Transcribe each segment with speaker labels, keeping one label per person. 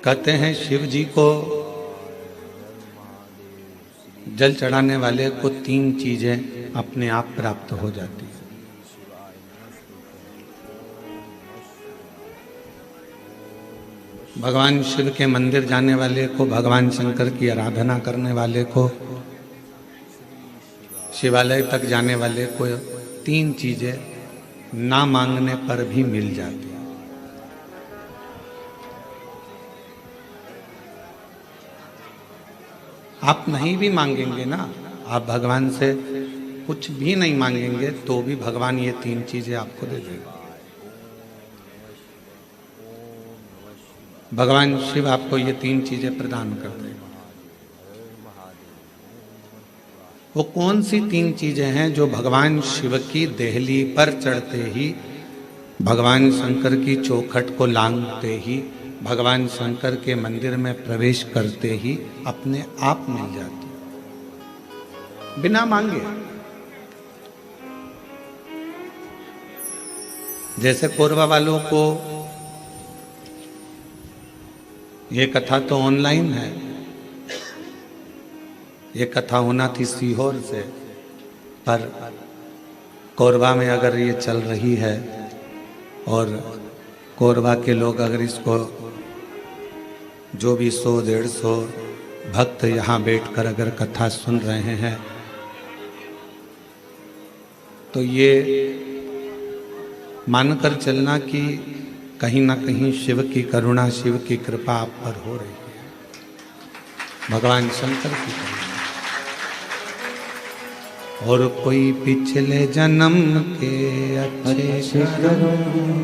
Speaker 1: कहते हैं शिव जी को जल चढ़ाने वाले को 3 चीजें अपने आप प्राप्त हो जाती है। भगवान शिव के मंदिर जाने वाले को, भगवान शंकर की आराधना करने वाले को, शिवालय तक जाने वाले को 3 चीजें ना मांगने पर भी मिल जाती है। आप नहीं भी मांगेंगे ना, आप भगवान से कुछ भी नहीं मांगेंगे तो भी भगवान ये 3 चीजें आपको दे देगा। भगवान शिव आपको ये 3 चीजें प्रदान कर देगा। वो कौन सी 3 चीजें हैं जो भगवान शिव की देहली पर चढ़ते ही, भगवान शंकर की चौखट को लांघते ही, भगवान शंकर के मंदिर में प्रवेश करते ही अपने आप मिल जाती है, बिना मांगे। जैसे कोरबा वालों को ये कथा तो ऑनलाइन है, ये कथा होना थी सीहोर से, पर कोरबा में अगर ये चल रही है और कोरबा के लोग अगर इसको जो भी 100-150 भक्त यहाँ बैठकर अगर कथा सुन रहे हैं तो ये मानकर चलना कि कहीं ना कहीं शिव की करुणा, शिव की कृपा आप पर हो रही है, भगवान शंकर की करुणा। और कोई पिछले जन्म के अच्छे कर्म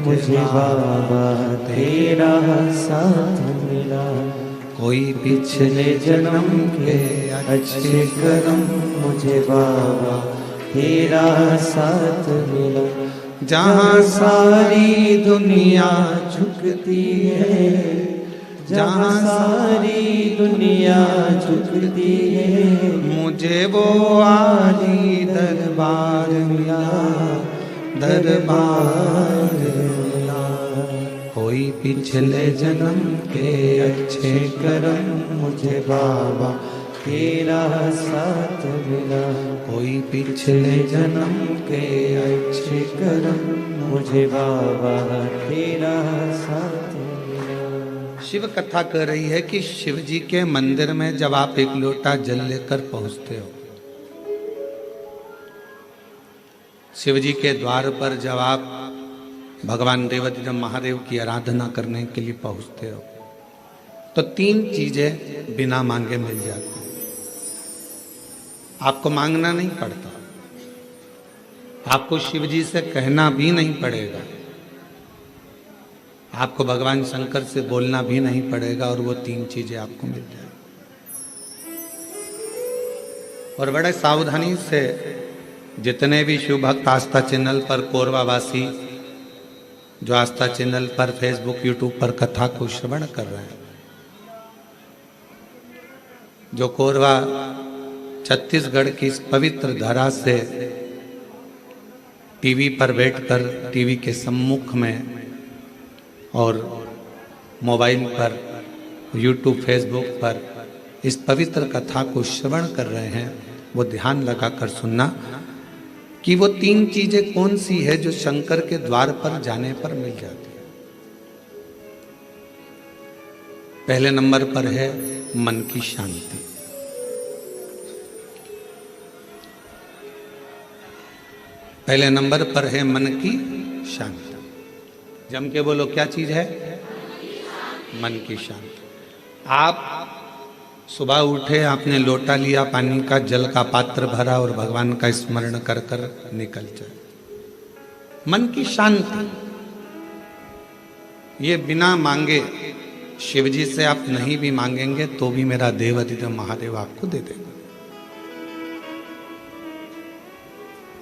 Speaker 1: मुझे बाबा तेरा साथ मिला, कोई पिछले जन्म के अच्छे कर्म मुझे बाबा तेरा साथ मिला। जहाँ सारी दुनिया झुकती है, जहाँ सारी दुनिया झुकती है, मुझे वो आली दरबार मिला, दरबार मिला। कोई पिछले जन्म के अच्छे कर्म मुझे बाबा तेरा साथ मिला, कोई पिछले जन्म के अच्छे कर्म मुझे बाबा तेरा साथ मिला। शिव कथा कह रही है कि शिव जी के मंदिर में जब आप एक लोटा जल लेकर पहुंचते हो, शिव जी के द्वार पर जब आप भगवान देवाधिदेव महादेव की आराधना करने के लिए पहुंचते हो तो 3 चीजें बिना मांगे मिल जाती हैं। आपको मांगना नहीं पड़ता, आपको शिव जी से कहना भी नहीं पड़ेगा, आपको भगवान शंकर से बोलना भी नहीं पड़ेगा और वो 3 चीजें आपको मिल जाएगी। और बड़े सावधानी से जितने भी शिव भक्त आस्था चैनल पर, कोरबा वासी जो आस्था चैनल पर, फेसबुक, यूट्यूब पर कथा को श्रवण कर रहे हैं, जो कोरबा छत्तीसगढ़ की इस पवित्र धरा से टीवी पर बैठकर, टीवी के सम्मुख में और मोबाइल पर, यूट्यूब, फेसबुक पर इस पवित्र कथा को श्रवण कर रहे हैं, वो ध्यान लगाकर सुनना कि वो 3 चीजें कौन सी है जो शंकर के द्वार पर जाने पर मिल जाती है। पहले नंबर पर है मन की शांति। पहले नंबर पर है मन की शांति। जम के बोलो, क्या चीज है? मन की शांति। आप सुबह उठे, आपने लोटा लिया, पानी का, जल का पात्र भरा और भगवान का स्मरण कर कर निकल जाए। मन की शांति, ये बिना मांगे, शिव जी से आप नहीं भी मांगेंगे तो भी मेरा देवाधिदेव महादेव आपको दे देगा।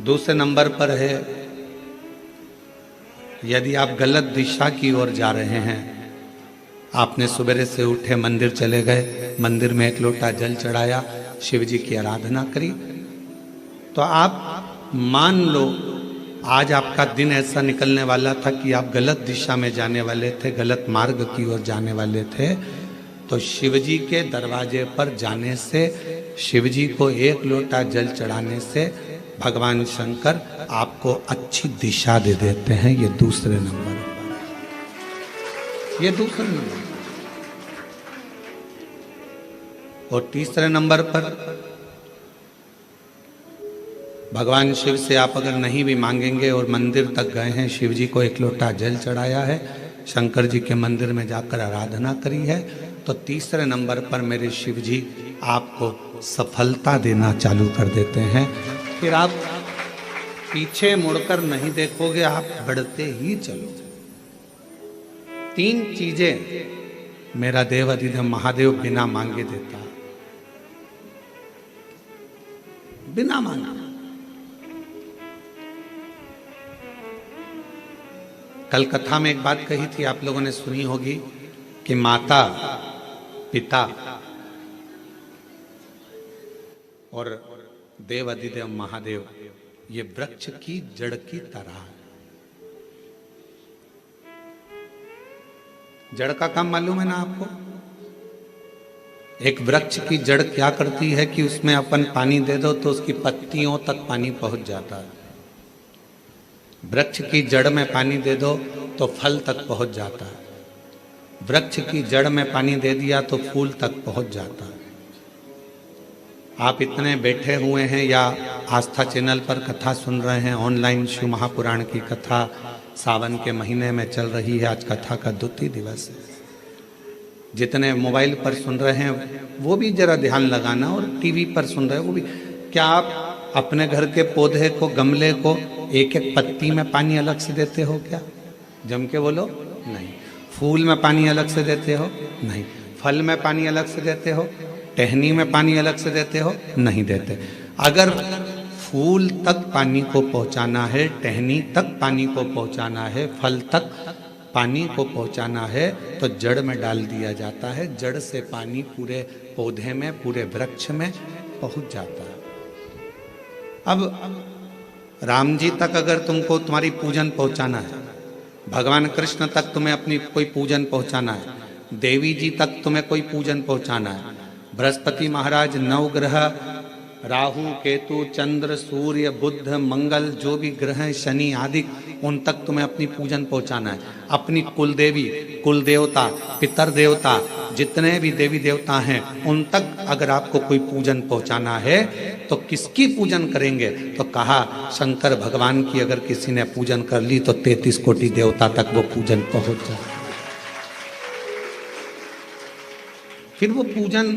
Speaker 1: दूसरे नंबर पर है, यदि आप गलत दिशा की ओर जा रहे हैं, आपने सुबह से उठे, मंदिर चले गए, मंदिर में एक लोटा जल चढ़ाया, शिव जी की आराधना करी, तो आप मान लो आज आपका दिन ऐसा निकलने वाला था कि आप गलत दिशा में जाने वाले थे, गलत मार्ग की ओर जाने वाले थे, तो शिवजी के दरवाजे पर जाने से, शिवजी को एक लोटा जल चढ़ाने से भगवान शंकर आपको अच्छी दिशा दे देते हैं। ये दूसरे नंबर पर, ये दूसरे नंबर। और तीसरे नंबर पर भगवान शिव से आप अगर नहीं भी मांगेंगे और मंदिर तक गए हैं, शिव जी को एक लोटा जल चढ़ाया है, शंकर जी के मंदिर में जाकर आराधना करी है, तो तीसरे नंबर पर मेरे शिव जी आपको सफलता देना चालू कर देते हैं। फिर आप पीछे मुड़कर नहीं देखोगे, आप बढ़ते ही चलो। 3 चीजें मेरा देव अधिदेव महादेव बिना मांगे देता है, बिना मांगे। कल कथा में एक बात कही थी, आप लोगों ने सुनी होगी कि माता, पिता और देव अधिदेव महादेव ये वृक्ष की जड़ की तरह है। जड़ का काम मालूम है ना आपको? एक वृक्ष की जड़ क्या करती है कि उसमें अपन पानी दे दो तो उसकी पत्तियों तक पानी पहुंच जाता है। वृक्ष की जड़ में पानी दे दो तो फल तक पहुंच जाता है। वृक्ष की जड़ में पानी दे दिया तो फूल तक पहुंच जाता है। आप इतने बैठे हुए हैं या आस्था चैनल पर कथा सुन रहे हैं, ऑनलाइन शिव महापुराण की कथा सावन के महीने में चल रही है। आज कथा का 2 दिवस है। जितने मोबाइल पर सुन रहे हैं वो भी जरा ध्यान लगाना, और टीवी पर सुन रहे हैं वो भी। क्या आप अपने घर के पौधे को, गमले को एक एक पत्ती में पानी अलग से देते हो? क्या जम के बोलो? नहीं। फूल में पानी अलग से देते हो? नहीं। फल में पानी अलग से देते हो? टहनी में पानी अलग से देते हो? नहीं देते। अगर फूल तक पानी को पहुंचाना है, टहनी तक पानी को पहुंचाना है, फल तक पानी को पहुंचाना है, तो जड़ में डाल दिया जाता है। जड़ से पानी पूरे पौधे में, पूरे वृक्ष में पहुंच जाता है। अब राम जी तक अगर तुमको तुम्हारी पूजन पहुंचाना है, भगवान कृष्ण तक तुम्हें अपनी कोई पूजन पहुंचाना है, देवी जी तक तुम्हें कोई पूजन पहुंचाना है, बृहस्पति महाराज, नवग्रह, राहु, केतु, चंद्र, सूर्य, बुध, मंगल, जो भी ग्रह हैं, शनि आदि, उन तक तुम्हें अपनी पूजन पहुंचाना है। अपनी कुल देवी, कुल देवता, पितर देवता, जितने भी देवी देवता हैं, उन तक अगर आपको कोई पूजन पहुंचाना है तो किसकी पूजन करेंगे? तो कहा शंकर भगवान की अगर किसी ने पूजन कर ली तो 33 कोटि देवता तक वो पूजन पहुंच जाए। फिर वो पूजन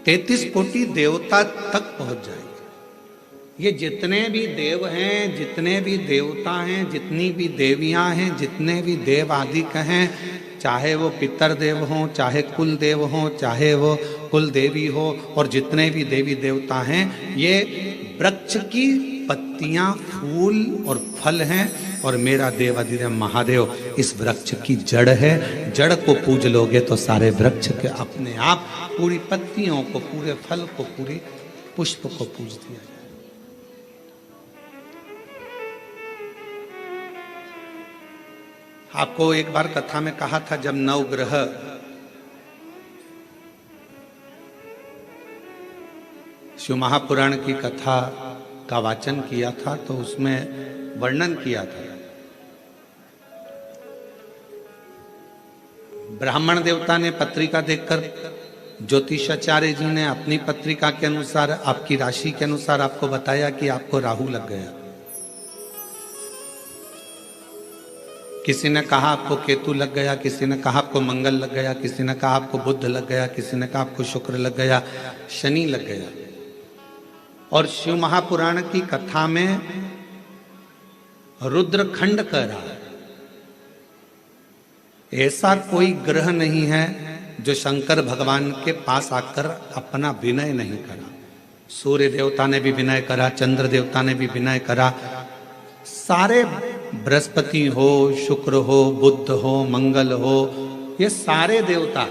Speaker 1: 33 कोटि देवता तक पहुंच जाएगी। ये जितने भी देव हैं, जितने भी देवता हैं, जितनी भी देवियां हैं, जितने भी देव आदि हैं, चाहे वो पितर देव हों, चाहे कुल देव हों, चाहे वो कुल देवी हो, और जितने भी देवी देवता हैं, ये वृक्ष की पत्तियां, फूल और फल हैं। और मेरा देव अधिदेव महादेव इस वृक्ष की जड़ है। जड़ को पूज लोगे तो सारे वृक्ष के अपने आप पूरी पत्तियों को, पूरे फल को, पूरे पुष्प को पूज दिया जाए। आपको एक बार कथा में कहा था, जब नवग्रह शिव महापुराण की कथा का वाचन किया था तो उसमें वर्णन किया था। ब्राह्मण देवता ने पत्रिका देखकर ज्योतिषाचार्य जी ने अपनी पत्रिका के अनुसार, आपकी राशि के अनुसार आपको बताया कि आपको राहु लग गया। किसी ने कहा आपको केतु लग गया, किसी ने कहा आपको मंगल लग गया, किसी ने कहा आपको बुध लग गया, किसी ने कहा आपको शुक्र लग गया, शनि लग गया। और शिव महापुराण की कथा में रुद्रखंड कह रहा है, ऐसा कोई ग्रह नहीं है जो शंकर भगवान के पास आकर अपना विनय नहीं करा। सूर्य देवता ने भी विनय करा, चंद्र देवता ने भी विनय करा, सारे बृहस्पति हो, शुक्र हो, बुध हो, मंगल हो, ये सारे देवता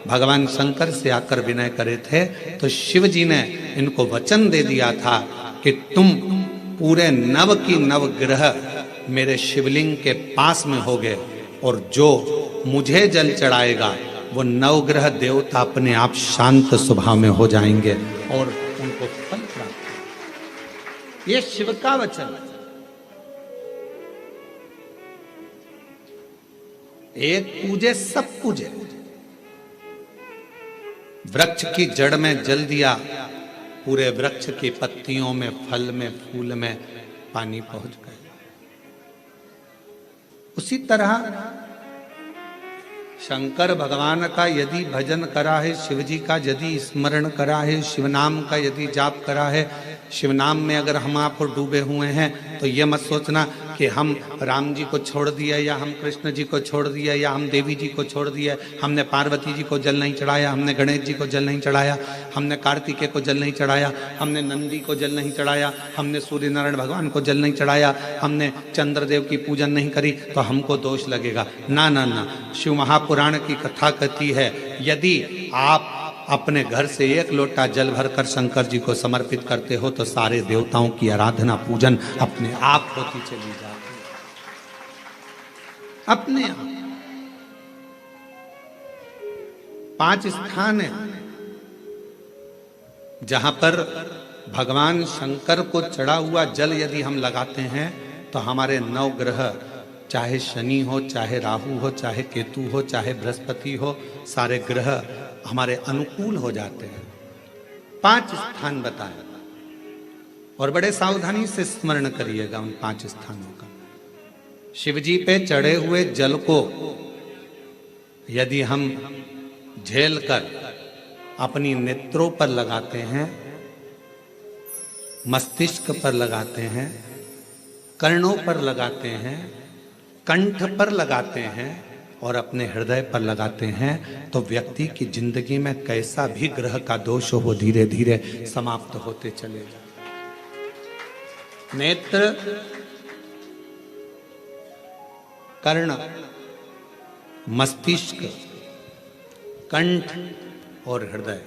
Speaker 1: भगवान शंकर से आकर विनय करे थे। तो शिव जी ने इनको वचन दे दिया था कि तुम पूरे नव की नव ग्रह मेरे शिवलिंग के पास में होगे, और जो मुझे जल चढ़ाएगा वो नवग्रह देवता अपने आप शांत स्वभाव में हो जाएंगे और उनको फल प्राप्त। ये शिव का वचन है। एक पूजे सब पूजे। वृक्ष की जड़ में जल दिया, पूरे वृक्ष की पत्तियों में, फल में, फूल में पानी पहुंच गया। उसी तरह शंकर भगवान का यदि भजन करा है, शिव जी का यदि स्मरण करा है, शिव नाम का यदि जाप करा है, शिव नाम में अगर हम आप डूबे हुए हैं तो ये मत सोचना कि हम राम जी को छोड़ दिया या हम कृष्ण जी को छोड़ दिया या हम देवी जी को छोड़ दिया, हमने पार्वती जी को जल नहीं चढ़ाया, हमने गणेश जी को जल नहीं चढ़ाया, हमने कार्तिकेय को जल नहीं चढ़ाया, हमने नंदी को जल नहीं चढ़ाया, हमने सूर्य नारायण भगवान को जल नहीं चढ़ाया, हमने चंद्रदेव की पूजन नहीं करी तो हमको दोष लगेगा। ना ना ना, शिव महापुराण की कथा कहती है यदि आप अपने घर से एक लोटा जल भरकर शंकर जी को समर्पित करते हो तो सारे देवताओं की आराधना पूजन अपने आप होती चली जाती है, अपने आप। 5 स्थान है जहां पर भगवान शंकर को चढ़ा हुआ जल यदि हम लगाते हैं तो हमारे 9 ग्रह, चाहे शनि हो, चाहे राहु हो, चाहे केतु हो, चाहे बृहस्पति हो, सारे ग्रह हमारे अनुकूल हो जाते हैं। 5 स्थान बताए और बड़े सावधानी से स्मरण करिएगा उन 5 स्थानों का। शिव जी पे चढ़े हुए जल को यदि हम झेल कर अपनी नेत्रों पर लगाते हैं, मस्तिष्क पर लगाते हैं, कर्णों पर लगाते हैं, कंठ पर लगाते हैं और अपने हृदय पर लगाते हैं तो व्यक्ति की जिंदगी में कैसा भी ग्रह का दोष हो वो धीरे धीरे समाप्त होते चले जाते। नेत्र, कर्ण, मस्तिष्क, कंठ और हृदय,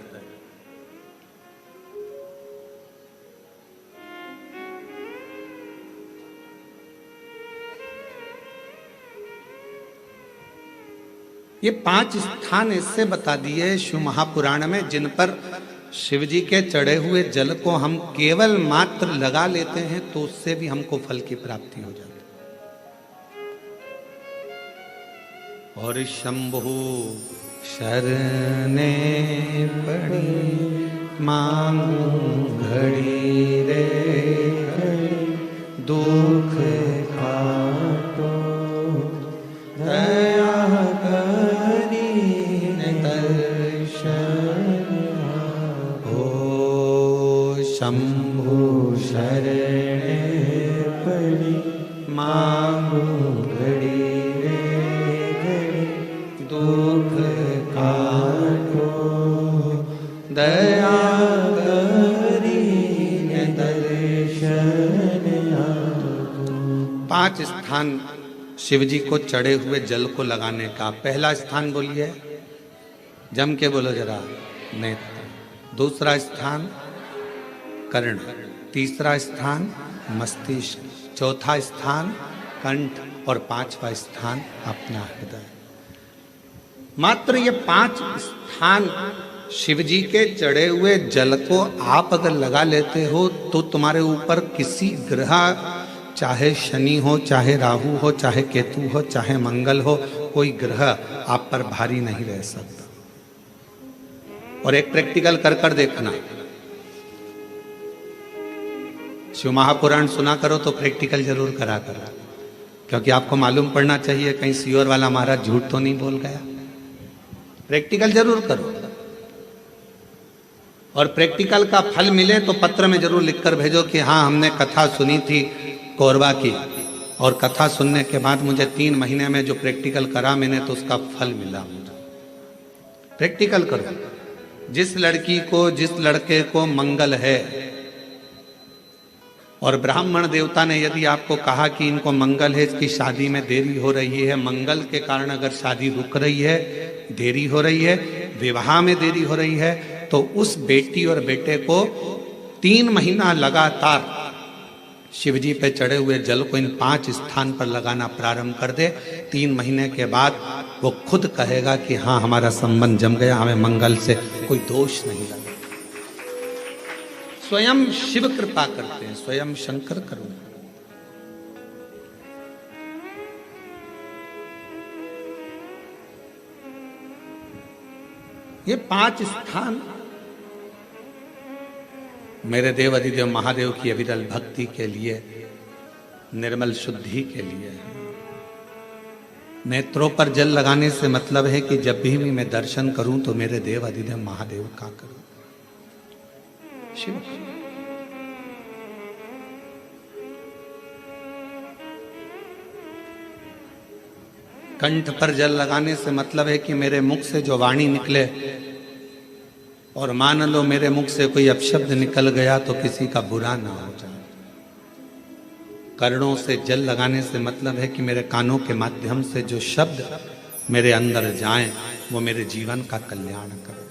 Speaker 1: ये 5 स्थान इससे बता दिए शिव महापुराण में जिन पर शिव जी के चढ़े हुए जल को हम केवल मात्र लगा लेते हैं तो उससे भी हमको फल की प्राप्ति हो जाती है। और शंभु शरणे पड़ी मांगू घड़ी रे घड़ी, दुख काटो दया करी दर्शन हो। शंभु शरणे पड़ी मांगू घड़ी रे घड़ी, दुख काटो दया करी दर्शन हो। 5 स्थान शिव जी को चढ़े हुए जल को लगाने का। पहला स्थान बोलिए, जम के बोलो जरा, नेत्र। दूसरा स्थान कर्ण, तीसरा स्थान मस्तिष्क, चौथा स्थान कंठ और 5वां स्थान अपना हृदय। मात्र ये 5 स्थान शिव जी के चढ़े हुए जल को आप अगर लगा लेते हो तो तुम्हारे ऊपर किसी ग्रह, चाहे शनि हो, चाहे राहु हो, चाहे केतु हो, चाहे मंगल हो, कोई ग्रह आप पर भारी नहीं रह सकता। और एक प्रैक्टिकल कर कर देखना, शिव महापुराण सुना करो तो प्रैक्टिकल जरूर करा करो, क्योंकि आपको मालूम पड़ना चाहिए कहीं सियोर वाला महाराज झूठ तो नहीं बोल गया। प्रैक्टिकल जरूर करो और प्रैक्टिकल का फल मिले तो पत्र में जरूर लिखकर भेजो कि हाँ हमने कथा सुनी थी कोरबा की और कथा सुनने के बाद मुझे 3 महीने में जो प्रैक्टिकल करा मैंने तो उसका फल मिला मुझे। प्रैक्टिकल करो। जिस लड़की को, जिस लड़के को मंगल है और ब्राह्मण देवता ने यदि आपको कहा कि इनको मंगल है, इसकी शादी में देरी हो रही है, मंगल के कारण अगर शादी रुक रही है, देरी हो रही है, विवाह में देरी हो रही है, तो उस बेटी और बेटे को 3 महीना लगातार शिव जी पे चढ़े हुए जल को इन 5 स्थान पर लगाना प्रारंभ कर दे। 3 महीने के बाद वो खुद कहेगा कि हाँ हमारा संबंध जम गया, हमें मंगल से कोई दोष नहीं लगा। स्वयं शिव कृपा करते हैं, स्वयं शंकर करुणा। ये 5 स्थान मेरे देव अधिदेव महादेव की अविरल भक्ति के लिए, निर्मल शुद्धि के लिए। नेत्रों पर जल लगाने से मतलब है कि जब भी मैं दर्शन करूं तो मेरे देव अधिदेव महादेव का करूं, शिव। कंठ पर जल लगाने से मतलब है कि मेरे मुख से जो वाणी निकले, और मान लो मेरे मुख से कोई अपशब्द निकल गया तो किसी का बुरा ना हो जाए। कर्णों से जल लगाने से मतलब है कि मेरे कानों के माध्यम से जो शब्द मेरे अंदर जाएं वो मेरे जीवन का कल्याण करें।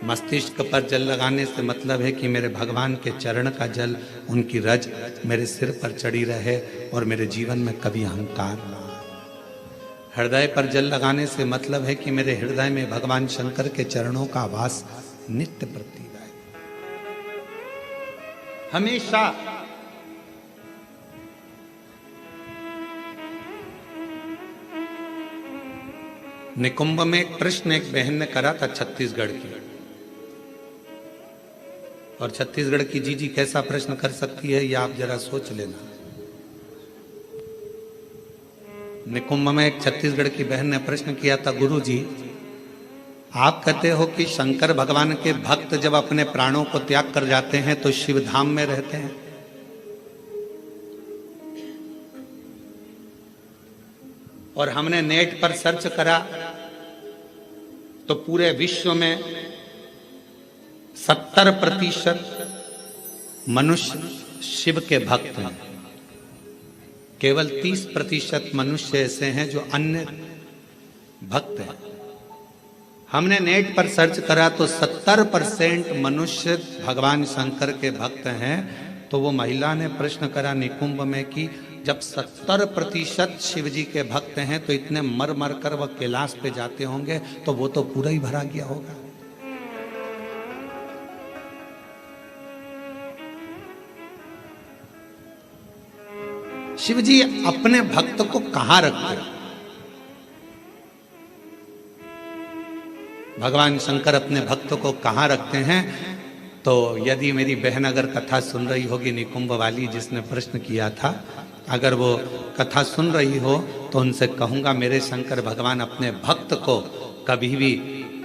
Speaker 1: मस्तिष्क पर जल लगाने से मतलब है कि मेरे भगवान के चरण का जल, उनकी रज मेरे सिर पर चढ़ी रहे और मेरे जीवन में कभी अहंकार ना आए। हृदय पर जल लगाने से मतलब है कि मेरे हृदय में भगवान शंकर के चरणों का वास नित्य प्रति रहे, हमेशा। निकुंभ में एक प्रश्न एक बहन ने करा था छत्तीसगढ़ की, और छत्तीसगढ़ की जीजी कैसा प्रश्न कर सकती है ये आप जरा सोच लेना। निकुंभ में एक छत्तीसगढ़ की बहन ने प्रश्न किया था, गुरु जी आप कहते हो कि शंकर भगवान के भक्त जब अपने प्राणों को त्याग कर जाते हैं तो शिव धाम में रहते हैं, और हमने नेट पर सर्च करा तो पूरे विश्व में 70% मनुष्य शिव के भक्त हैं, केवल 30% मनुष्य ऐसे हैं जो अन्य भक्त हैं। हमने नेट पर सर्च करा तो 70% मनुष्य भगवान शंकर के भक्त हैं। तो वो महिला ने प्रश्न करा निकुंभ में कि जब 70% शिव जी के भक्त हैं तो इतने मर मर कर वह कैलाश पे जाते होंगे तो वो तो पूरा ही भरा गया होगा। शिव जी अपने भक्त को कहां रखते हैं? भगवान शंकर अपने भक्त को कहां रखते हैं? तो यदि मेरी बहन अगर कथा सुन रही होगी, निकुंभ वाली जिसने प्रश्न किया था, अगर वो कथा सुन रही हो तो उनसे कहूंगा मेरे शंकर भगवान अपने भक्त को कभी भी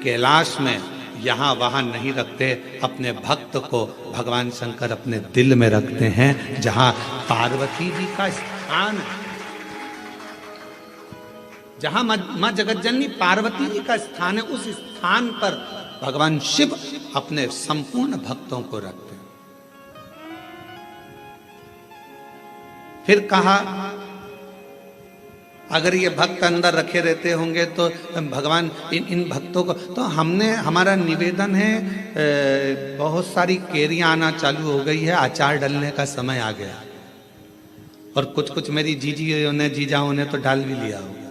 Speaker 1: कैलाश में यहाँ वहाँ नहीं रखते। अपने भक्त को भगवान शंकर अपने दिल में रखते हैं, जहाँ पार्वती जी का स्थान है, जहाँ माँ जगतजननी पार्वती जी का स्थान है, उस स्थान पर भगवान शिव अपने संपूर्ण भक्तों को रखते हैं। फिर कहा अगर ये भक्त अंदर रखे रहते होंगे तो भगवान इन भक्तों को, तो हमारा निवेदन है, बहुत सारी केरियां आना चालू हो गई है, अचार डालने का समय आ गया, और कुछ मेरी जीजियों ने जीजाओं ने तो डाल भी लिया होगा।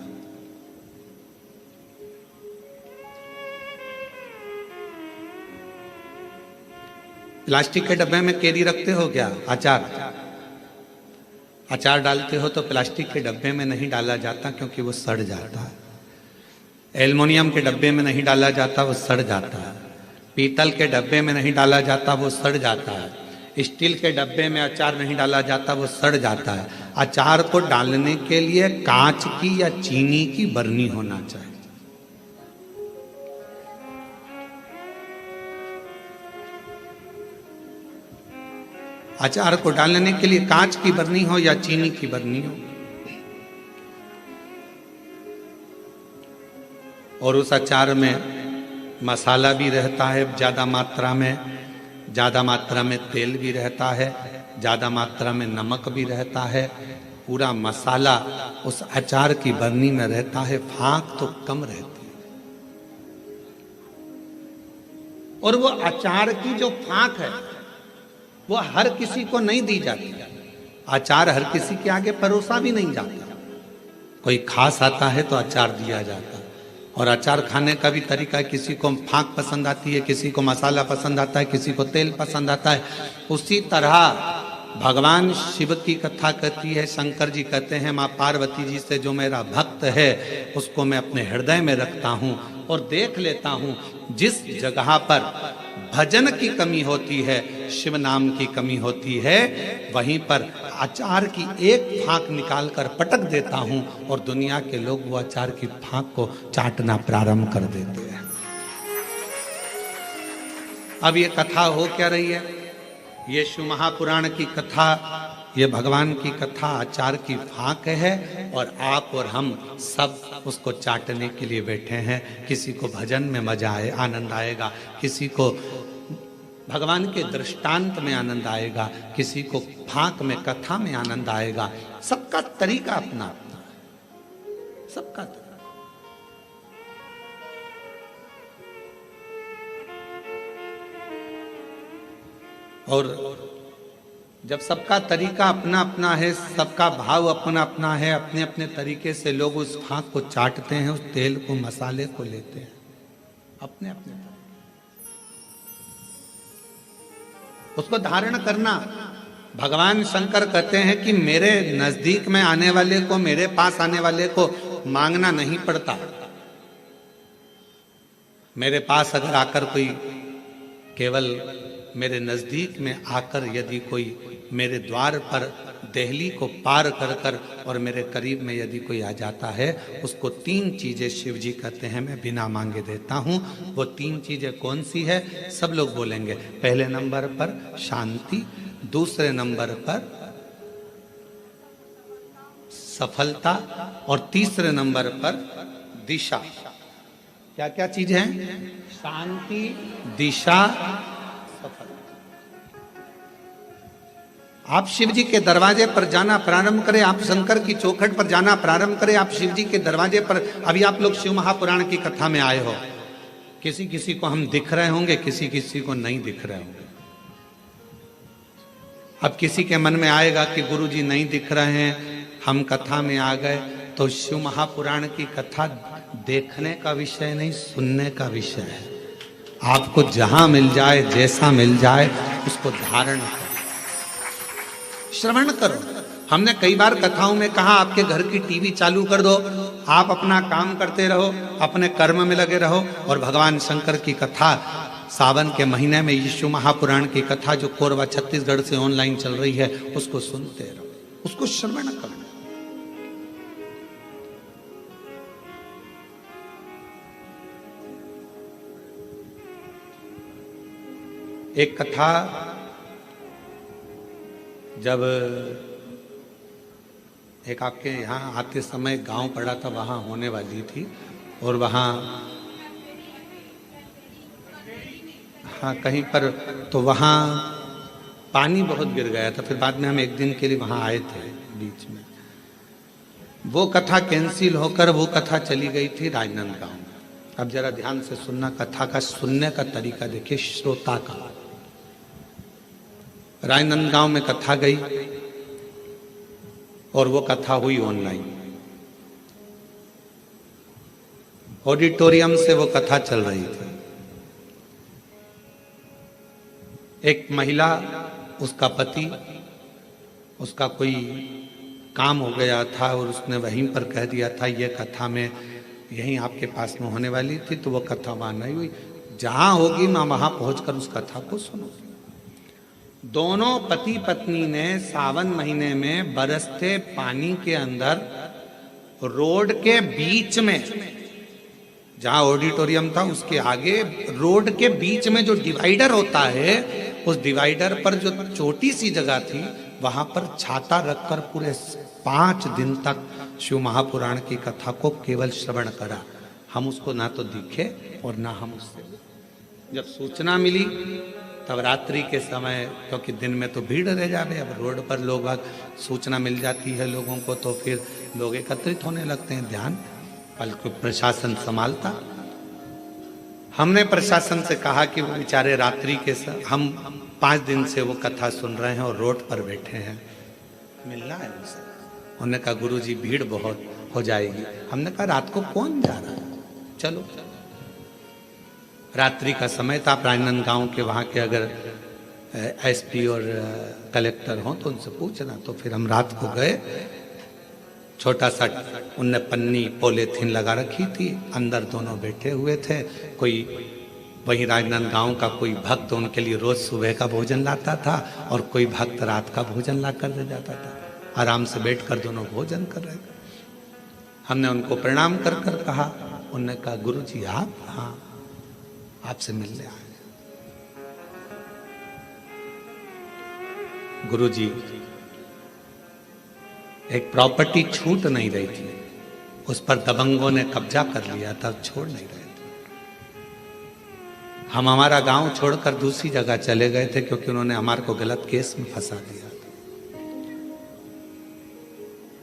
Speaker 1: प्लास्टिक के डब्बे में केरी रखते हो क्या? अचार डालते हो तो प्लास्टिक के डब्बे में नहीं डाला जाता क्योंकि वो सड़ जाता है। एल्युमिनियम के डब्बे में नहीं डाला जाता, वो सड़ जाता है। पीतल के डब्बे में नहीं डाला जाता, वो सड़ जाता है। स्टील के डब्बे में अचार नहीं डाला जाता, वो सड़ जाता है। अचार को डालने के लिए कांच की या चीनी की बरनी होना चाहिए। अचार को डालने के लिए कांच की बरनी हो या चीनी की बरनी हो, और उस अचार में मसाला भी रहता है ज्यादा मात्रा में तेल भी रहता है, ज्यादा मात्रा में नमक भी रहता है। पूरा मसाला उस अचार की बरनी में रहता है, फाक तो कम रहती है। और वो अचार की जो फाक है वो हर किसी को नहीं दी जाती। अचार हर किसी के आगे परोसा भी नहीं जाता। कोई खास आता है तो अचार दिया जाता है, और अचार खाने का भी तरीका है, किसी को फाँक पसंद आती है, किसी को मसाला पसंद आता है, किसी को तेल पसंद आता है। उसी तरह भगवान शिव की कथा कहती है, शंकर जी कहते हैं माँ पार्वती जी से जो मेरा भक्त है उसको मैं अपने हृदय में रखता हूँ और देख लेता हूँ जिस जगह पर भजन की कमी होती है, शिव नाम की कमी होती है, वहीं पर अचार की एक फाँक निकाल कर पटक देता हूँ और दुनिया के लोग वो अचार की फाँक को चाटना प्रारंभ कर देते हैं। अब ये कथा हो क्या रही है? ये शिव महापुराण की कथा, ये भगवान की कथा अचार की फाँक है, और आप और हम सब उसको चाटने के लिए बैठे हैं। किसी को भजन में मजा आए, आनंद आएगा, किसी को भगवान के दृष्टांत में आनंद आएगा, किसी को फाँक में, कथा में आनंद आएगा। सबका तरीका अपना अपना, सबका तरीका। और जब सबका तरीका अपना अपना है, सबका भाव अपना अपना है, अपने अपने तरीके से लोग उस फाँक को चाटते हैं, उस तेल को, मसाले को लेते हैं अपने अपने तरीके। उसको धारण करना, भगवान शंकर कहते हैं कि मेरे नजदीक में आने वाले को, मेरे पास आने वाले को मांगना नहीं पड़ता। मेरे पास अगर आकर कोई, केवल मेरे नजदीक में आकर यदि कोई मेरे द्वार पर देहली को पार कर कर और मेरे करीब में यदि कोई आ जाता है, उसको 3 चीजें शिव जी कहते हैं मैं बिना मांगे देता हूं। वो 3 चीजें कौन सी है? सब लोग बोलेंगे। पहले नंबर पर शांति, दूसरे नंबर पर सफलता, और तीसरे नंबर पर दिशा। क्या क्या चीज है? शांति, दिशा, आप शिव जी के दरवाजे पर जाना प्रारंभ करें, आप शंकर की चौखट पर जाना प्रारंभ करें, आप शिव जी के दरवाजे पर। अभी आप लोग शिव महापुराण की कथा में आए हो, किसी किसी को हम दिख रहे होंगे, किसी किसी को नहीं दिख रहे होंगे। अब किसी के मन में आएगा कि गुरु जी नहीं दिख रहे हैं, हम कथा में आ गए, तो शिव महापुराण की कथा देखने का विषय नहीं, सुनने का विषय है। आपको जहां मिल जाए, जैसा मिल जाए, उसको धारण करो, श्रवण करो। हमने कई बार कथाओं में कहा आपके घर की टीवी चालू कर दो, आप अपना काम करते रहो, अपने कर्म में लगे रहो, और भगवान शंकर की कथा सावन के महीने में यीशु महापुराण की कथा जो कोरबा छत्तीसगढ़ से ऑनलाइन चल रही है, उसको सुनते रहो, उसको श्रवण करो। एक कथा जब एक आपके यहाँ आते समय गांव पड़ा था, वहाँ होने वाली थी, और वहाँ हाँ कहीं पर, तो वहाँ पानी बहुत गिर गया था। फिर बाद में हम एक दिन के लिए वहाँ आए थे, बीच में वो कथा कैंसिल होकर वो कथा चली गई थी राजनांदगांव में। अब जरा ध्यान से सुनना, कथा का सुनने का तरीका देखिए श्रोता का। राजनांदगांव में कथा गई और वो कथा हुई ऑनलाइन, ऑडिटोरियम से वो कथा चल रही थी। एक महिला, उसका पति, उसका कोई काम हो गया था और उसने वहीं पर कह दिया था ये कथा में यहीं आपके पास में होने वाली थी, तो वो कथा वहां नहीं हुई। जहां होगी मैं वहां पहुंचकर उस कथा को सुनूंगी। दोनों पति पत्नी ने सावन महीने में बरसते पानी के अंदर रोड के बीच में, जहां ऑडिटोरियम था उसके आगे रोड के बीच में जो डिवाइडर होता है, उस डिवाइडर पर जो छोटी सी जगह थी, वहां पर छाता रखकर पूरे 5 दिन तक शिव महापुराण की कथा को केवल श्रवण करा। हम उसको ना तो दिखे और ना हम उससे, जब सूचना मिली तब रात्रि के समय, क्योंकि दिन में तो भीड़ रह जावे, अब रोड पर लोग, सूचना मिल जाती है लोगों को तो फिर लोग एकत्रित होने लगते हैं, ध्यान बल्कि प्रशासन संभालता। हमने प्रशासन से कहा कि वो बेचारे रात्रि के हम 5 दिन से वो कथा सुन रहे हैं और रोड पर बैठे हैं, मिलना है उनसे। उन्होंने कहा गुरुजी भीड़ बहुत, हो जाएगी। हमने कहा रात को कौन जा रहा है, चलो। रात्रि का समय था, राजनांदगांव के वहाँ के अगर एसपी और कलेक्टर हों तो उनसे पूछना। तो फिर हम रात को गए, छोटा सा उनने पन्नी पॉलीथीन लगा रखी थी, अंदर दोनों बैठे हुए थे। कोई वहीं राजनांदगांव का कोई भक्त उनके लिए रोज सुबह का भोजन लाता था और कोई भक्त रात का भोजन ला कर दे जाता था। आराम से बैठकर दोनों भोजन कर रहे थे। हमने उनको प्रणाम कर कर कहा, उन्होंने कहा गुरु जी आप? हाँ, आपसे मिलने आए। गुरु जी, एक प्रॉपर्टी छूट नहीं रही थी, उस पर दबंगों ने कब्जा कर लिया था, छोड़ नहीं रहे थे। हम हमारा गांव छोड़कर दूसरी जगह चले गए थे क्योंकि उन्होंने हमारे को गलत केस में फंसा दिया था।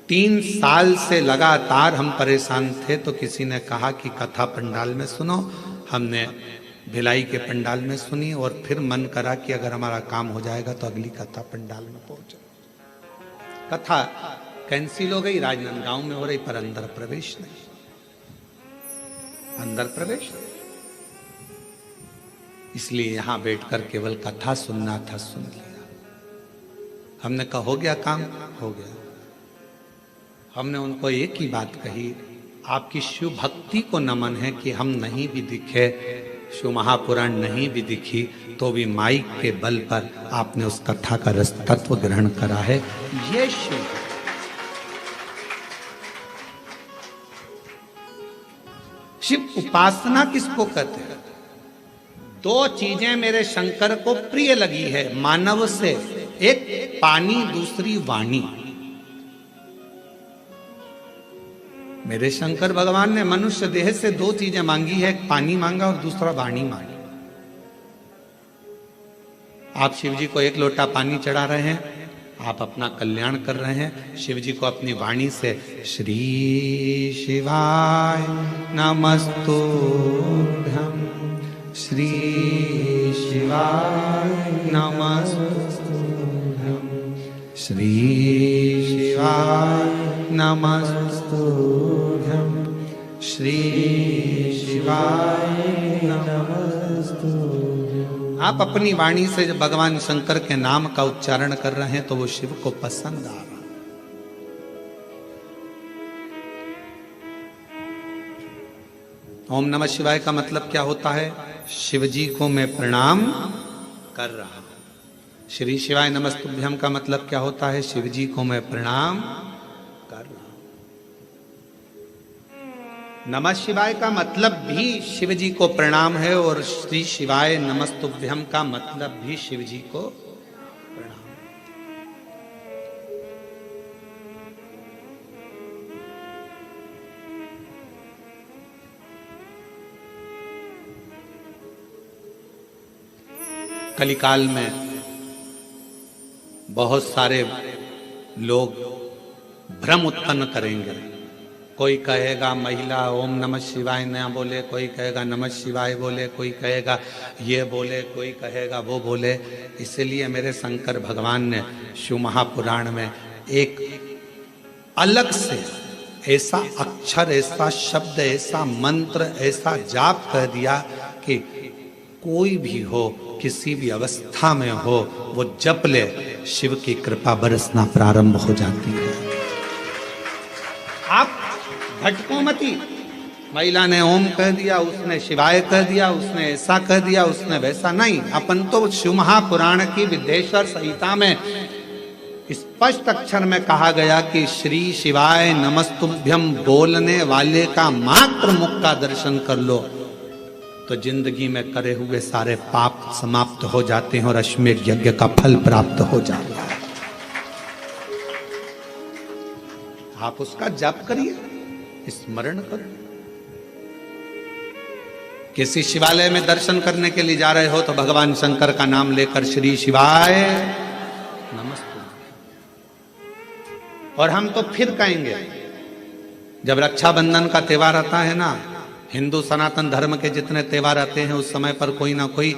Speaker 1: 3 साल से लगातार हम परेशान थे, तो किसी ने कहा कि कथा पंडाल में सुनो। हमने भिलाई के पंडाल में सुनी और फिर मन करा कि अगर हमारा काम हो जाएगा तो अगली कथा पंडाल में पहुंचे। कथा कैंसिल हो गई, राजनांदगांव में हो रही, पर अंदर प्रवेश नहीं, अंदर प्रवेश नहीं। इसलिए यहां बैठकर केवल कथा सुनना था, सुन लिया। हमने कहा हो गया काम, हो गया। हमने उनको एक ही बात कही, आपकी शिव भक्ति को नमन है कि हम नहीं भी दिखे, शिव महापुराण नहीं भी दिखी, तो भी माइक के बल पर आपने उस कथा का रस तत्व ग्रहण करा है। ये शिव शिव उपासना किसको कहते हैं? 2 चीजें मेरे शंकर को प्रिय लगी है मानव से, एक पानी, दूसरी वाणी। मेरे शंकर भगवान ने मनुष्य देह से 2 चीजें मांगी है, एक पानी मांगा और दूसरा वाणी मांगी। आप शिव जी को 1 लोटा पानी चढ़ा रहे हैं, आप अपना कल्याण कर रहे हैं। शिव जी को अपनी वाणी से श्री शिवाय नमस्तुभ्यं, श्री शिवाय नमस्तुभ्यं, श्री शिवाय नमस्तुभ्यं, श्री शिवाय नमस्तुभ्यं। आप अपनी वाणी से जब भगवान शंकर के नाम का उच्चारण कर रहे हैं तो वो शिव को पसंद आ रहा। ओम नमः शिवाय का मतलब क्या होता है? शिव जी को मैं प्रणाम कर रहा हूं। श्री शिवाय नमस्तुभ्यम का मतलब क्या होता है? शिव जी को मैं प्रणाम कर रहा हूं। नमः शिवाय का मतलब भी शिव जी को प्रणाम है और श्री शिवाय नमस्तुभ्यम का मतलब भी शिव जी को प्रणाम। कलिकाल में बहुत सारे लोग भ्रम उत्पन्न करेंगे। कोई कहेगा महिला ओम नमः शिवाय न बोले, कोई कहेगा नमः शिवाय बोले, कोई कहेगा ये बोले, कोई कहेगा वो बोले। इसलिए मेरे शंकर भगवान ने शिव महापुराण में एक अलग से ऐसा अक्षर, ऐसा शब्द, ऐसा मंत्र, ऐसा जाप कह दिया कि कोई भी हो, किसी भी अवस्था में हो, वो जप ले, शिव की कृपा बरसना प्रारंभ हो जाती है। आप भटको मती। महिला ने ओम कह दिया, उसने शिवाय कह दिया, उसने ऐसा कह दिया, उसने वैसा नहीं। अपन तो शिव महापुराण की विद्येश्वर संहिता में स्पष्ट अक्षर में कहा गया कि श्री शिवाय नमस्तुभ्यम बोलने वाले का मात्र मुख का दर्शन कर लो तो जिंदगी में करे हुए सारे पाप समाप्त हो जाते हैं और अश्वमेध यज्ञ का फल प्राप्त हो जाता है। आप उसका जप करिए, स्मरण करो। किसी शिवालय में दर्शन करने के लिए जा रहे हो तो भगवान शंकर का नाम लेकर श्री शिवाय नमस्तुभ्यम। और हम तो फिर कहेंगे, जब रक्षाबंधन का त्योहार आता है ना, हिंदू सनातन धर्म के जितने त्योहार आते हैं उस समय पर कोई ना कोई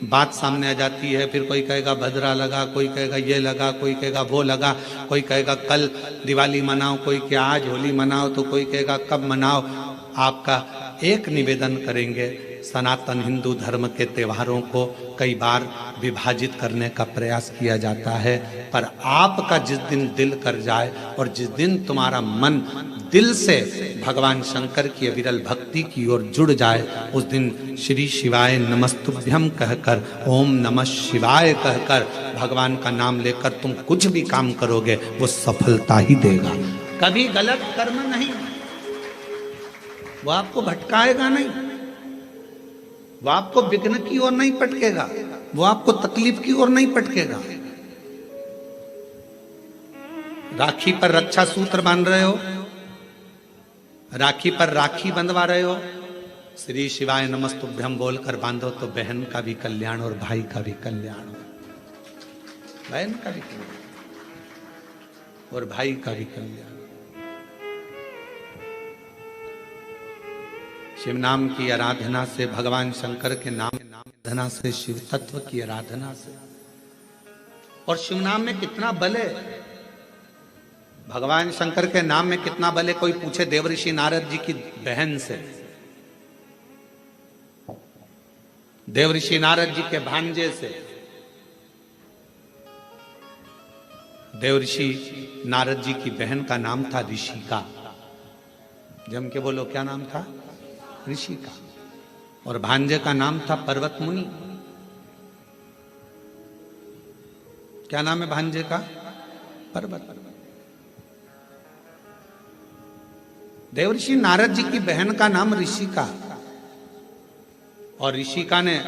Speaker 1: बात सामने आ जाती है, फिर कोई कहेगा भद्रा लगा, कोई कहेगा ये लगा, कोई कहेगा वो लगा, कोई कहेगा कल दिवाली मनाओ, कोई कि आज होली मनाओ, तो कोई कहेगा कब मनाओ। आपका एक निवेदन करेंगे, सनातन हिंदू धर्म के त्योहारों को कई बार विभाजित करने का प्रयास किया जाता है, पर आपका जिस दिन दिल कर जाए और जिस दिन तुम्हारा मन दिल से भगवान शंकर की अविरल भक्ति की ओर जुड़ जाए, उस दिन श्री शिवाय नमस्तुभ्यम कहकर, ओम नमः शिवाय कहकर भगवान का नाम लेकर तुम कुछ भी काम करोगे वो सफलता ही देगा। कभी गलत कर्म नहीं, वो आपको भटकाएगा नहीं, वो आपको विघ्न की ओर नहीं पटकेगा, वो आपको तकलीफ की ओर नहीं पटकेगा। राखी पर रक्षा सूत्र बांध रहे हो, राखी पर राखी बंधवा रहे हो, श्री शिवाय नमस्तुभ्यम बोलकर बांधो तो बहन का भी कल्याण और भाई का भी कल्याण हो, बहन का भी कल्याण और भाई का भी कल्याण। शिव नाम की आराधना से, भगवान शंकर के नाम आराधना से, शिव तत्व की आराधना से, और शिव नाम में कितना बल है, भगवान शंकर के नाम में कितना बल है। कोई पूछे देवऋषि नारद जी की बहन से, देवऋषि नारद जी के भांजे से, देवऋषि नारद जी की बहन का नाम था ऋषिका। जम के बोलो क्या नाम था? ऋषिका। और भांजे का नाम था पर्वत मुनि। क्या नाम है भांजे का? पर्वत। देवऋषि नारद जी की बहन का नाम ऋषिका, और ऋषिका ने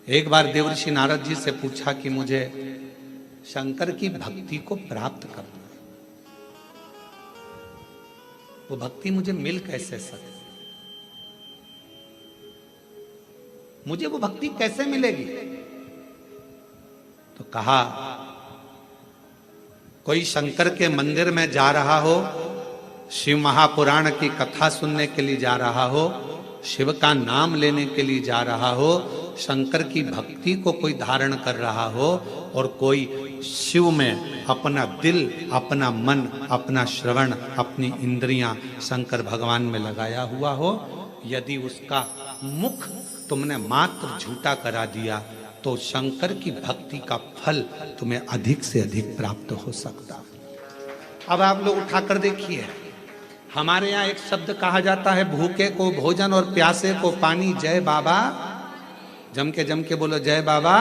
Speaker 1: एक बार देवऋषि नारद जी से पूछा कि मुझे शंकर की भक्ति को प्राप्त करना है, वो भक्ति मुझे मिल कैसे सके, मुझे वो भक्ति कैसे मिलेगी? तो कहा कोई शंकर के मंदिर में जा रहा हो, शिव महापुराण की कथा सुनने के लिए जा रहा हो, शिव का नाम लेने के लिए जा रहा हो, शंकर की भक्ति को कोई धारण कर रहा हो, और कोई शिव में अपना दिल, अपना मन, अपना श्रवण, अपनी इंद्रियां शंकर भगवान में लगाया हुआ हो, यदि उसका मुख तुमने मात्र झूठा करा दिया तो शंकर की भक्ति का फल तुम्हें अधिक से अधिक प्राप्त हो सकता। अब आप लोग उठाकर देखिए, हमारे यहाँ एक शब्द कहा जाता है, भूखे को भोजन और प्यासे को पानी। जय बाबा, जम के बोलो जय बाबा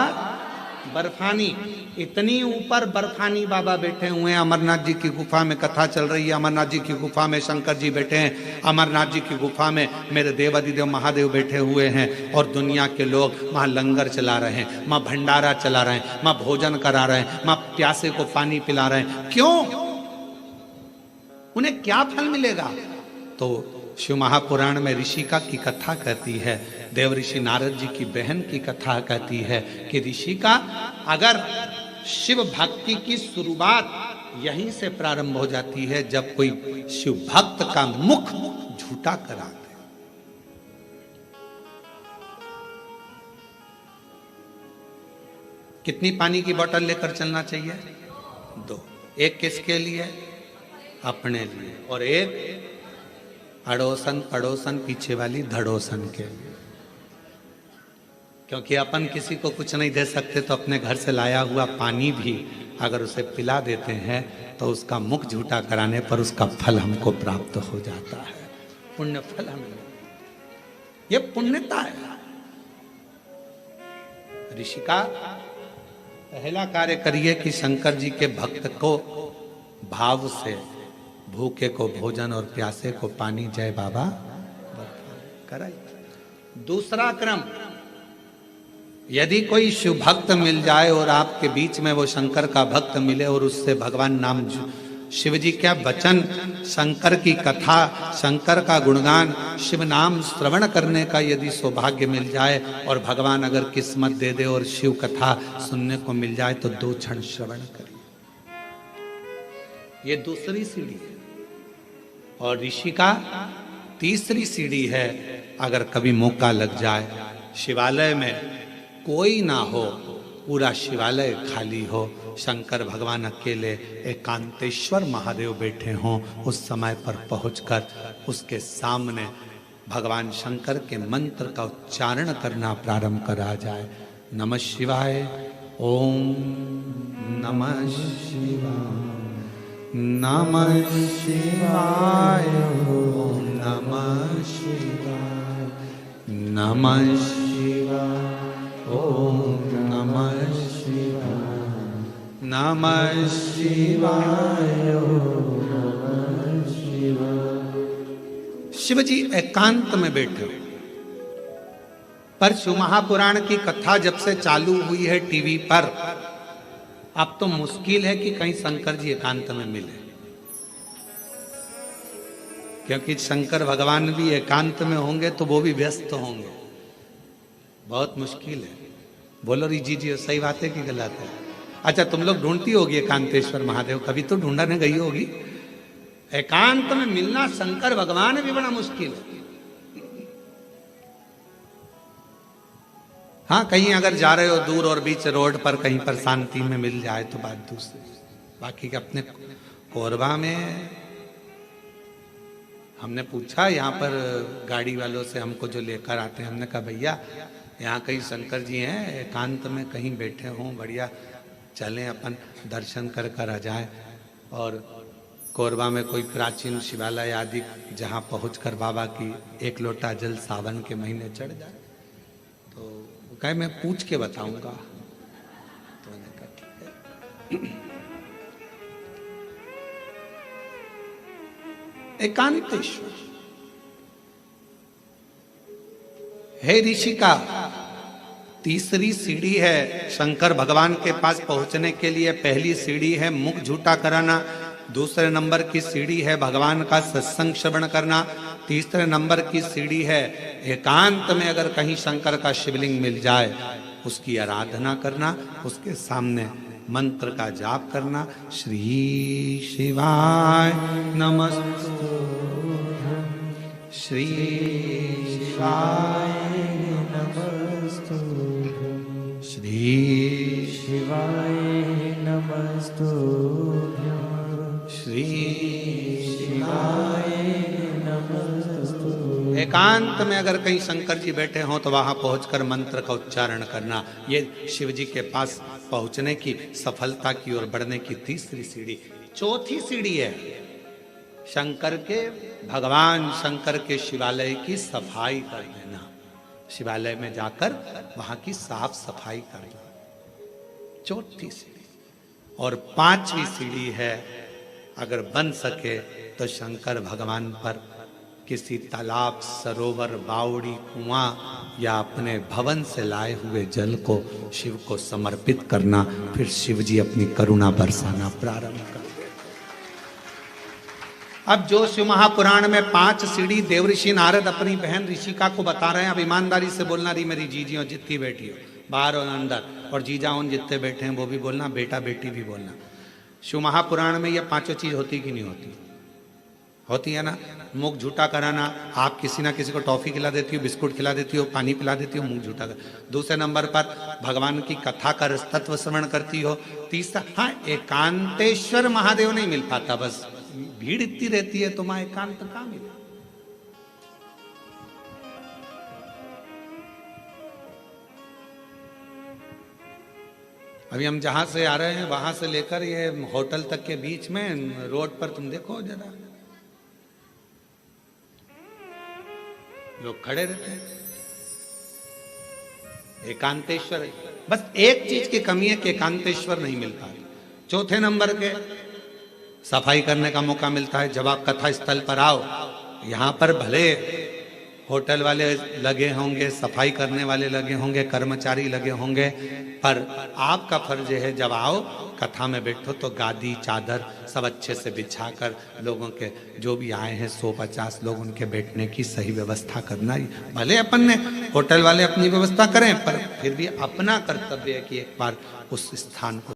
Speaker 1: बर्फानी। इतनी ऊपर बर्फानी बाबा बैठे हुए हैं। अमरनाथ जी की गुफा में कथा चल रही है, अमरनाथ जी की गुफा में शंकर जी बैठे हैं, अमरनाथ जी की गुफा में मेरे देवादिदेव महादेव बैठे हुए हैं, और दुनिया के लोग वहाँ लंगर चला रहे हैं, वहाँ भंडारा चला रहे हैं, वहाँ भोजन करा रहे हैं, वहाँ प्यासे को पानी पिला रहे हैं। क्यों? उन्हें क्या फल मिलेगा? तो शिव महापुराण में ऋषिका की कथा कहती है, देवऋषि नारद जी की बहन की कथा कहती है कि ऋषिका, अगर शिव भक्ति की शुरुआत यहीं से प्रारंभ हो जाती है जब कोई शिव भक्त का मुख झूठा करा दे। कितनी पानी की बोतल लेकर चलना चाहिए? 2। एक किसके लिए? अपने लिए, और एक अड़ोसन पड़ोसन पीछे वाली धड़ोसन के लिए। क्योंकि अपन किसी को कुछ नहीं दे सकते, तो अपने घर से लाया हुआ पानी भी अगर उसे पिला देते हैं तो उसका मुख झूठा कराने पर उसका फल हमको प्राप्त हो जाता है, पुण्य फल हमें। ये पुण्यता है। ऋषिका, पहला कार्य करिए कि शंकर जी के भक्त को भाव से, भूखे को भोजन और प्यासे को पानी, जय बाबा कराइए। दूसरा क्रम, यदि कोई शिव भक्त मिल जाए और आपके बीच में वो शंकर का भक्त मिले और उससे भगवान नाम, शिव जी क्या वचन, शंकर की कथा, शंकर का गुणगान, शिव नाम श्रवण करने का यदि सौभाग्य मिल जाए और भगवान अगर किस्मत दे दे और शिव कथा सुनने को मिल जाए तो 2 क्षण श्रवण करिए। ये दूसरी सीढ़ी है। और ऋषि का तीसरी सीढ़ी है, अगर कभी मौका लग जाए शिवालय में कोई ना हो, पूरा शिवालय खाली हो, शंकर भगवान अकेले एकांतेश्वर महादेव बैठे हों, उस समय पर पहुंचकर उसके सामने भगवान शंकर के मंत्र का उच्चारण करना प्रारंभ करा जाए। नमः शिवाय, ओम नमः शिवाय, नमः शिवाय, ओम नमः शिवाय, नमः शिवाय, ओम नमः शिवाय, नमः शिवाय, ओम नमः शिवाय। शिव जी एकांत में बैठे हो, पर शिव महापुराण की कथा जब से चालू हुई है टीवी पर, अब तो मुश्किल है कि कहीं शंकर जी एकांत में मिले, क्योंकि शंकर भगवान भी एकांत में होंगे तो वो भी व्यस्त होंगे, बहुत मुश्किल है। बोलो रिजी जी, सही बात है कि गलत है? अच्छा, तुम लोग ढूंढती होगी एकांतेश्वर महादेव, कभी तो ढूंढने गई होगी। एकांत में मिलना शंकर भगवान भी बड़ा मुश्किल है। हाँ, कहीं अगर जा रहे हो दूर और बीच रोड पर कहीं पर शांति में मिल जाए तो बात दूसरी, बाकी के अपने कोरबा में हमने पूछा, यहाँ पर गाड़ी वालों से हमको जो लेकर आते हैं, हमने कहा भैया यहाँ कहीं शंकर जी हैं एकांत में कहीं बैठे हों, बढ़िया चलें अपन दर्शन कर कर आ जाए। और कोरबा में कोई प्राचीन शिवालय आदि जहाँ पहुँचकर बाबा की एक लोटा जल सावन के महीने चढ़ जाए, तो कहे मैं पूछ के बताऊंगा। तो मैंने कहा ठीक है। एकांतेश्वर हे ऋषिका, तीसरी सीढ़ी है शंकर भगवान के पास पहुंचने के लिए। पहली सीढ़ी है मुख झूठा कराना, दूसरे नंबर की सीढ़ी है भगवान का सत्संग श्रवण करना, तीसरे नंबर की सीढ़ी है एकांत में अगर कहीं शंकर का शिवलिंग मिल जाए उसकी आराधना करना, उसके सामने मंत्र का जाप करना। श्री शिवाय नमस्तु, श्री शिवाय नमस्तु, श्री शिवाय नमस्तु, श्री शिवाय नमस्तु। एकांत में अगर कहीं शंकर जी बैठे हों तो वहां पहुंचकर मंत्र का उच्चारण करना। ये शिव जी के पास पहुंचने की, सफलता की ओर बढ़ने की तीसरी सीढ़ी। चौथी सीढ़ी है शंकर के, भगवान शंकर के शिवालय की सफाई कर देना। शिवालय में जाकर वहां की साफ सफाई करना, चौथी सीढ़ी। और पांचवी सीढ़ी है अगर बन सके तो शंकर भगवान पर किसी तालाब, सरोवर, बावड़ी, कुआं या अपने भवन से लाए हुए जल को शिव को समर्पित करना। फिर शिव जी अपनी करुणा बरसाना प्रारंभ कर। अब जो शिव महापुराण में 5 सीढ़ी देवऋषि नारद अपनी बहन ऋषिका को बता रहे हैं, अब ईमानदारी से बोलना रही मेरी जीजी और जितनी बेटी हो, बाहर और अंदर, और जीजा उन जितने बैठे हैं वो भी बोलना, बेटा बेटी भी बोलना। शिव महापुराण में ये 5 चीज होती कि नहीं होती? होती है ना। मुख झूठा कराना, आप किसी ना किसी को टॉफी खिला देती हो, बिस्कुट खिला देती हो, पानी पिला देती हो, मुख झूठा कर। दूसरे नंबर पर भगवान की कथा का तत्व श्रवण करती हो। तीसरा, हाँ, एकांतेश्वर महादेव नहीं मिल पाता, बस भीड़ इतनी रहती है तो मां एकांत कहां मिले। अभी हम जहां से आ रहे हैं वहां से लेकर ये होटल तक के बीच में रोड पर तुम देखो जरा, लोग खड़े रहते हैं। एकांतेश्वर, बस एक चीज की कमी है कि एकांतेश्वर नहीं मिलता। चौथे नंबर के सफाई करने का मौका मिलता है जब आप कथा स्थल पर आओ। यहां पर भले होटल वाले लगे होंगे, सफाई करने वाले लगे होंगे, कर्मचारी लगे होंगे, पर आपका फर्ज है जब आओ कथा में बैठो तो गादी चादर सब अच्छे से बिछाकर लोगों के, जो भी आए हैं 150 लोग, उनके बैठने की सही व्यवस्था करना। भले अपन ने होटल वाले अपनी व्यवस्था करें, पर फिर भी अपना कर्तव्य है कि एक बार उस स्थान को